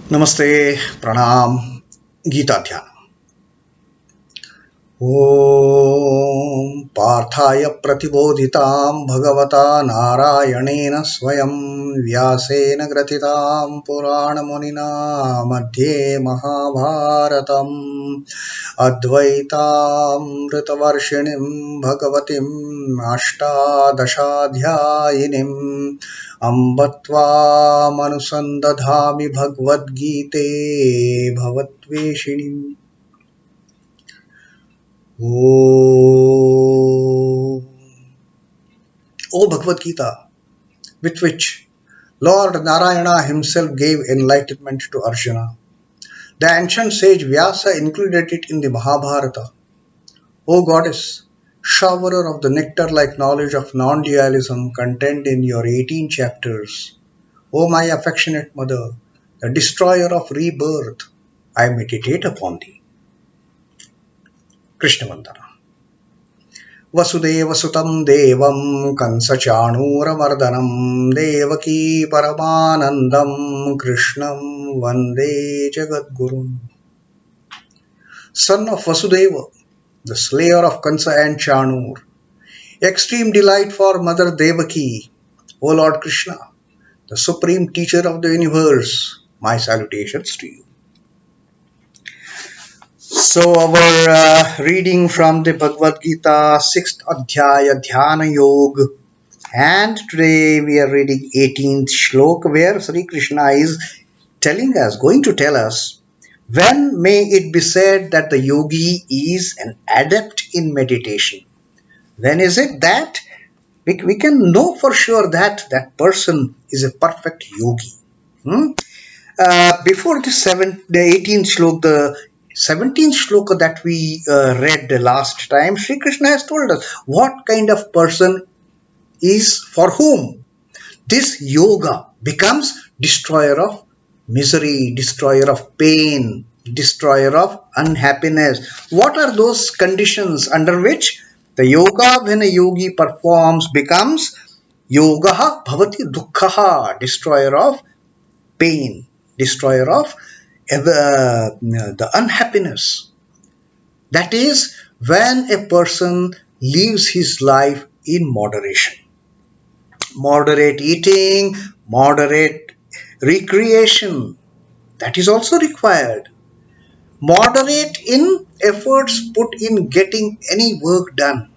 Namaste, Pranam, Gita Dhyana. Om Parthaya Pratibodhitam Bhagavata Narayanena Swayam Vyasena Gratitam Purana Munina Madhye Mahabharatam Advaitam Ritavarshinim Bhagavatim Ashtadashadhyayinim Ambatva Manusandadhami Bhagavad Gite Bhavatveshinim. O Bhagavad Gita, with which Lord Narayana himself gave enlightenment to Arjuna. The ancient sage Vyasa included it in the Mahabharata. O Goddess, showerer of the nectar-like knowledge of non-dualism contained in your 18 chapters. O my affectionate mother, the destroyer of rebirth, I meditate upon thee. Krishna Vandana. Vasudeva Sutam Devam Kansachanuramardanam Devaki Paramanandam Krishnam Vande Jagadgurum. Son of Vasudeva, the slayer of Kansa and Chanur, extreme delight for Mother Devaki, O Lord Krishna, the supreme teacher of the universe, my salutations to you. So our reading from the Bhagavad Gita, 6th Adhyaya, Dhyana Yoga, and today we are reading 18th Shloka, where Sri Krishna is going to tell us, when may it be said that the yogi is an adept in meditation? When is it that we can know for sure that that person is a perfect yogi? Before the 18th Shloka, the 17th shloka that we read the last time, Sri Krishna has told us what kind of person is for whom this yoga becomes destroyer of misery, destroyer of pain, destroyer of unhappiness. What are those conditions under which the yoga, when a yogi performs, becomes yogaha bhavati dukkhaha, destroyer of pain, destroyer of the unhappiness. That is when a person lives his life in moderation. Moderate eating, moderate recreation, that is also required. Moderate in efforts put in getting any work done,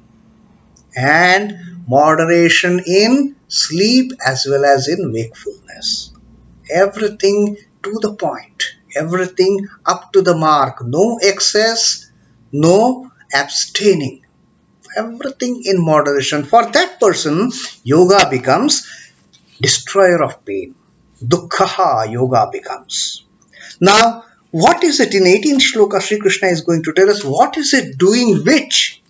and moderation in sleep as well as in wakefulness. Everything to the point, everything up to the mark, no excess, no abstaining, everything in moderation. For that person, yoga becomes destroyer of pain. Dukkhaha yoga becomes. Now, what is it in 18th shloka? Sri Krishna is going to tell us what is it doing which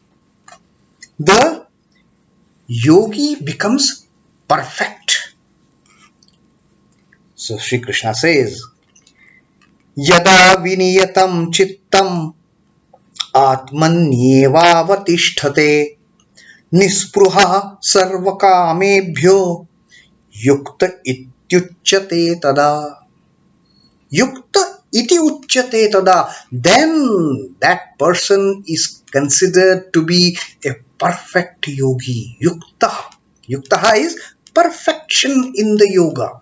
the yogi becomes perfect. So Sri Krishna says, yadā viniyataṁ chittam ātmanyevāvatiṣhṭhate niḥspṛihaḥ sarva-kāmebhyo yukta ityuchyate tadā. Yukta ityuchyate tadā. Then that person is considered to be a perfect yogi. Yukta. Yukta is perfection in the yoga.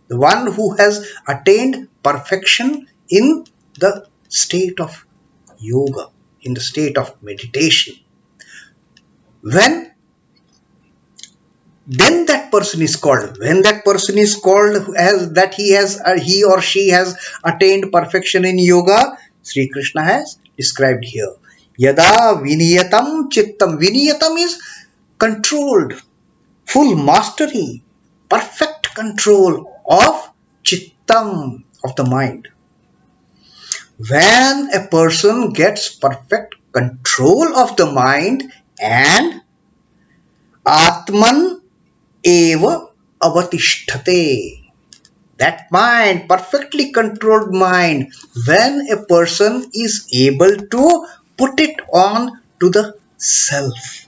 The one who has attained perfection in the state of yoga, in the state of meditation. Then that person is called. When that person is called as that he or she has attained perfection in yoga, Sri Krishna has described here. Yadā viniyataṁ chittam. Viniyatam is controlled, full mastery, perfect control of chittam, of the mind. When a person gets perfect control of the mind and ātmanyevāvatiṣhṭhate, that mind, perfectly controlled mind, when a person is able to put it on to the self,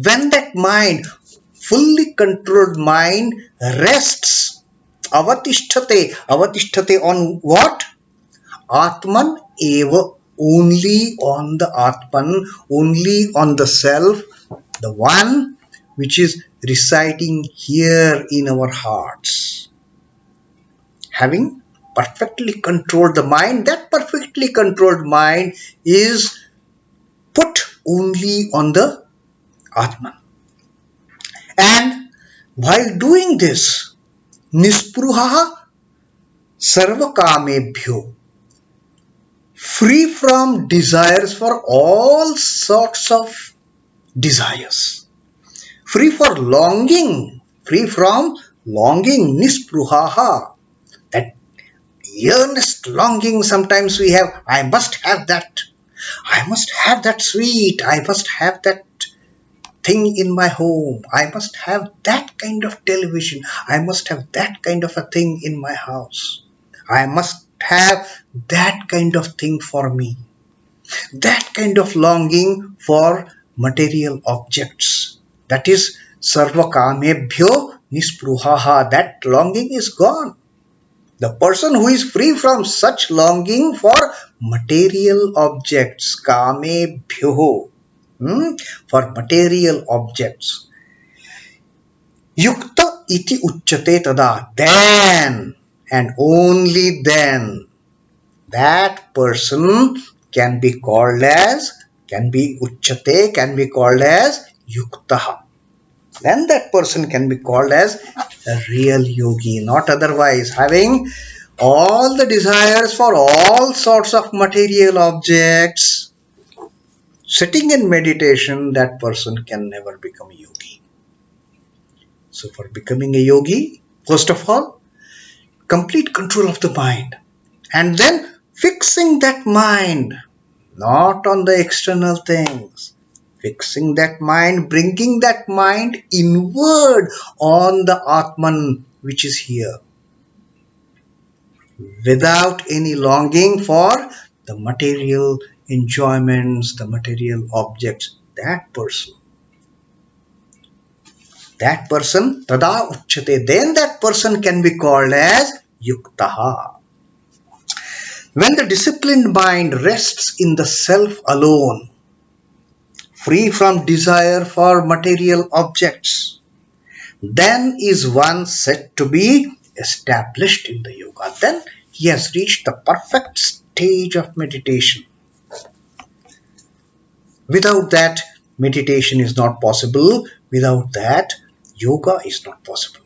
when that mind, fully controlled mind, rests Avatishtate on what? Atman eva, only on the Atman, only on the self, the one which is residing here in our hearts. Having perfectly controlled the mind, that perfectly controlled mind is put only on the Atman. And while doing this, niḥspṛihaḥ sarva-kāmebhyo, free from desires for all sorts of desires, free for longing, free from longing, niḥspṛihaḥ, that earnest longing sometimes we have. I must have that, I must have that sweet, I must have that thing in my home, I must have that kind of television, I must have that kind of a thing in my house, I must have that kind of thing for me. That kind of longing for material objects, that is sarva-kāmebhyo niḥspṛihaḥ, that longing is gone. The person who is free from such longing for material objects, kāmebhyo, for material objects, yukta ityuchyate tadā, then and only then that person can be called as, can be uchyate, can be called as yukta. Then that person can be called as a real yogi, not otherwise. Having all the desires for all sorts of material objects, sitting in meditation, that person can never become a yogi. So for becoming a yogi, first of all, complete control of the mind, and then fixing that mind not on the external things, fixing that mind, bringing that mind inward on the Atman which is here, without any longing for the material enjoyments, the material objects. That person tadā uchyate, then that person can be called as yukta. When the disciplined mind rests in the self alone, free from desire for material objects, then is one said to be established in the yoga. Then he has reached the perfect stage of meditation. Without that, meditation is not possible. Without that, yoga is not possible.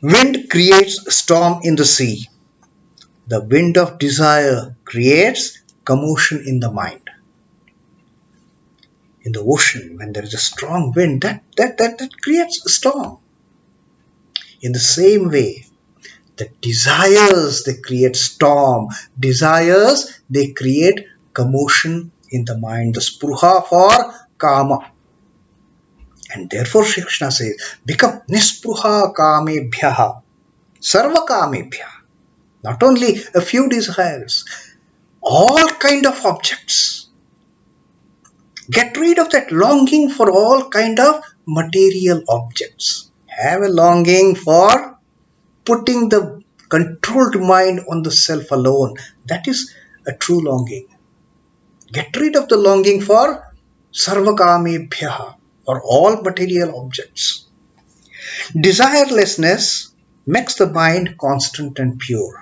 Wind creates storm in the sea. The wind of desire creates commotion in the mind. In the ocean, when there is a strong wind, that creates a storm. In the same way, the desires, they create storm. Desires, they create commotion in the mind. The spruha for kama. And therefore Shri Krishna says, become niḥspṛihaḥ sarva-kāmebhyo. Not only a few desires, all kind of objects. Get rid of that longing for all kind of material objects. Have a longing for putting the controlled mind on the self alone. That is a true longing. Get rid of the longing for sarva-kāmebhyo, for all material objects. Desirelessness makes the mind constant and pure.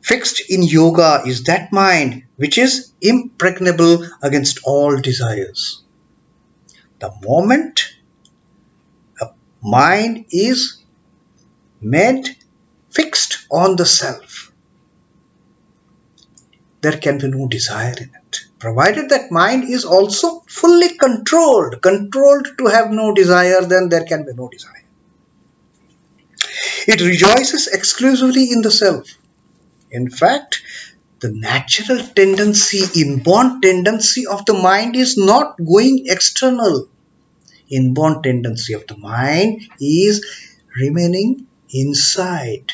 Fixed in yoga is that mind which is impregnable against all desires. The moment a mind is made fixed on the self, there can be no desire in it. Provided that mind is also fully controlled to have no desire, then there can be no desire. It rejoices exclusively in the self. In fact, the natural tendency, inborn tendency of the mind is not going external. Inborn tendency of the mind is remaining inside,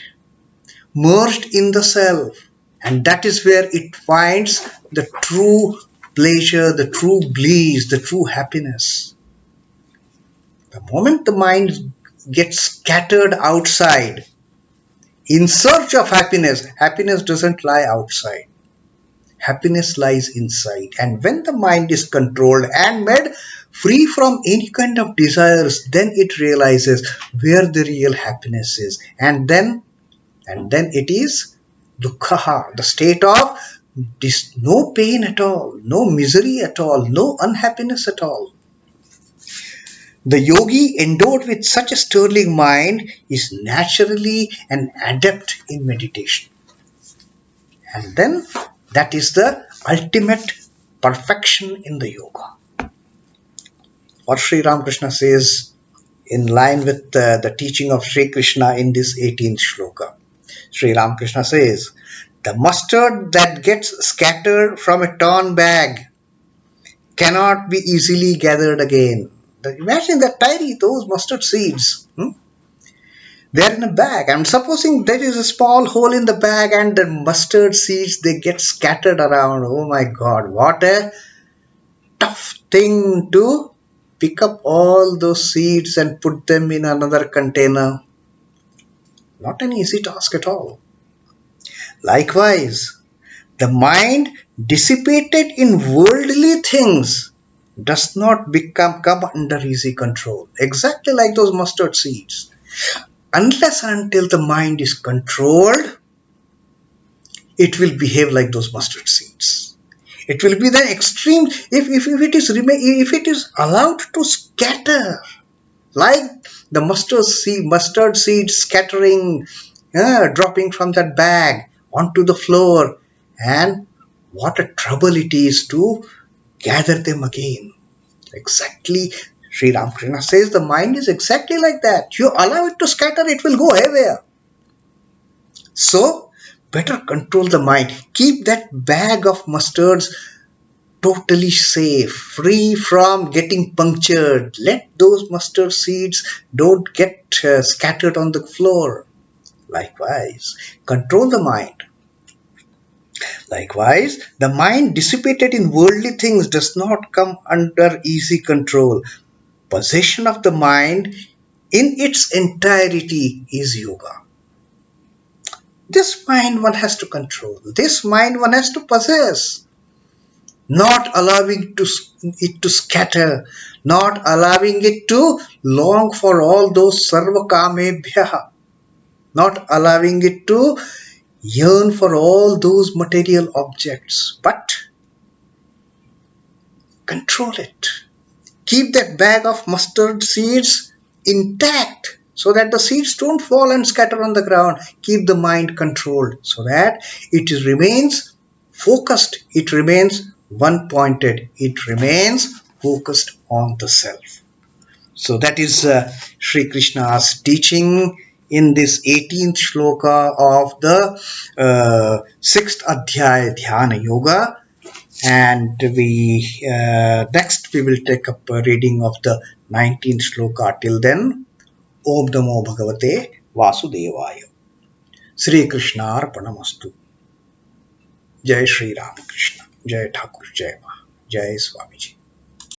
merged in the self. And that is where it finds the true pleasure, the true bliss, the true happiness. The moment the mind gets scattered outside in search of happiness, happiness doesn't lie outside. Happiness lies inside. And when the mind is controlled and made free from any kind of desires, then it realizes where the real happiness is. And then it is dukkha, the state of no pain at all, no misery at all, no unhappiness at all. The yogi endowed with such a sterling mind is naturally an adept in meditation. And then that is the ultimate perfection in the yoga. What Sri Ramakrishna says in line with the teaching of Sri Krishna in this 18th shloka. Sri Ramakrishna says, the mustard that gets scattered from a torn bag cannot be easily gathered again. Imagine that tiny, those mustard seeds. They're in a bag. And supposing there is a small hole in the bag and the mustard seeds, they get scattered around. Oh my God, what a tough thing to pick up all those seeds and put them in another container. Not an easy task at all. Likewise, the mind dissipated in worldly things does not come under easy control. Exactly like those mustard seeds. Unless and until the mind is controlled, it will behave like those mustard seeds. It will be the extreme if it is allowed to scatter like the mustard seed scattering, dropping from that bag onto the floor, and what a trouble it is to gather them again. Exactly, Sri Ramakrishna says the mind is exactly like that. You allow it to scatter, it will go haywire. So, better control the mind. Keep that bag of mustards totally safe, free from getting punctured. Let those mustard seeds don't get scattered on the floor. Likewise, control the mind. Likewise, the mind dissipated in worldly things does not come under easy control. Possession of the mind in its entirety is yoga. This mind one has to control. This mind one has to possess. Not allowing it to scatter, not allowing it to long for all those sarva-kāmebhyo, not allowing it to yearn for all those material objects, but control it. Keep that bag of mustard seeds intact so that the seeds don't fall and scatter on the ground. Keep the mind controlled so that it remains focused, it remains one-pointed, it remains focused on the self. So that is Sri Krishna's teaching in this 18th shloka of the 6th adhyaya Dhyana Yoga. And we next we will take up a reading of the 19th shloka. Till then, Om Namo Bhagavate Vasudevaya. Sri Krishna Arpanamastu. Jai Sri Ramakrishna. Jai Thakur. Jai Ma. Jai Swamiji.